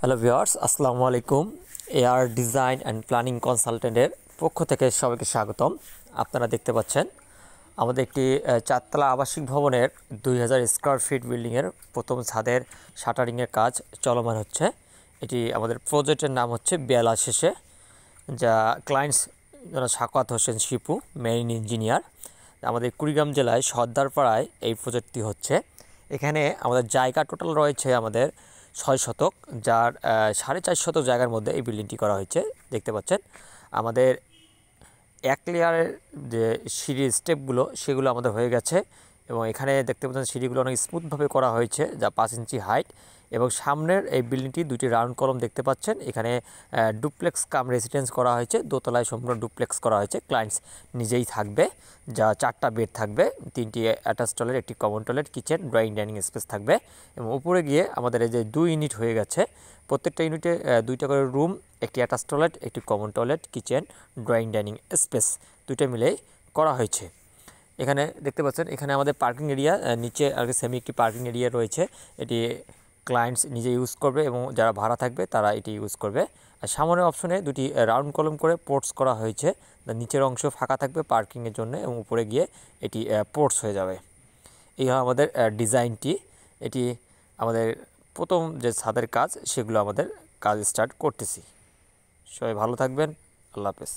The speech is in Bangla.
হ্যালো ভিউয়ার্স, আসসালামু আলাইকুম। এআর ডিজাইন অ্যান্ড প্ল্যানিং কনসালটেন্টের পক্ষ থেকে সবাইকে স্বাগতম। আপনারা দেখতে পাচ্ছেন আমাদের একটি চারতলা আবাসিক ভবনের 2000 স্কোয়ার ফিট বিল্ডিংয়ের প্রথম ছাদের শাটারিংয়ের কাজ চলমান হচ্ছে। এটি আমাদের প্রজেক্টের নাম হচ্ছে বেলা শেষে, যা clients Sakat Hossain Shipu, marine engineer. আমাদের কুড়িগ্রাম জেলায় সর্দারপাড়ায় এই প্রজেক্টটি হচ্ছে। এখানে আমাদের জায়গা টোটাল রয়েছে আমাদের 6 শতক, যার 4.5 শতক জায়গার মধ্যে এই বিল্ডিংটি করা হয়েছে। দেখতে পাচ্ছেন আমাদের এক লেয়ারের যে সিঁড়ির স্টেপগুলো সেগুলো আমাদের হয়ে গেছে, এবং এখানে দেখতে পাচ্ছেন সিঁড়িগুলো অনেক স্মুথভাবে করা হয়েছে, যা 5 ইঞ্চি হাইট। এবং সামনের এই বিল্ডিংটি দুটি রাউন্ড কলম দেখতে পাচ্ছেন। এখানে ডুপ্লেক্স কাম রেসিডেন্স করা হয়েছে, দোতলায় সম্পূর্ণ ডুপ্লেক্স করা হয়েছে। ক্লায়েন্টস নিজেই থাকবে, যা 4টা বেড থাকবে, 3টি অ্যাটাচ টয়লেট, একটি common toilet, kitchen, drawing dining space থাকবে। এবং উপরে গিয়ে আমাদের এই যে 2 ইউনিট হয়ে গেছে, প্রত্যেকটা ইউনিটে 2টা করে রুম, একটি অ্যাটাচ টয়লেট, একটি common toilet, kitchen, drawing dining space, দুইটা মিলেই করা হয়েছে। এখানে দেখতে পাচ্ছেন এখানে আমাদের পার্কিং এরিয়া, নিচে আর সেমি একটি পার্কিং এরিয়া রয়েছে। এটি ক্লায়েন্টস নিজে ইউজ করবে এবং যারা ভাড়া থাকবে তারা এটি ইউজ করবে। আর সামনের অপশনে দুটি রাউন্ড কলম করে পোর্টস করা হয়েছে। নিচের অংশ ফাঁকা থাকবে পার্কিংয়ের জন্য, এবং উপরে গিয়ে এটি পোর্টস হয়ে যাবে। এই হলো আমাদের ডিজাইনটি। এটি আমাদের প্রথম যে ছাদের কাজ, সেগুলো আমাদের কাজ স্টার্ট করতেছি। সবাই ভালো থাকবেন। আল্লাহ হাফেজ।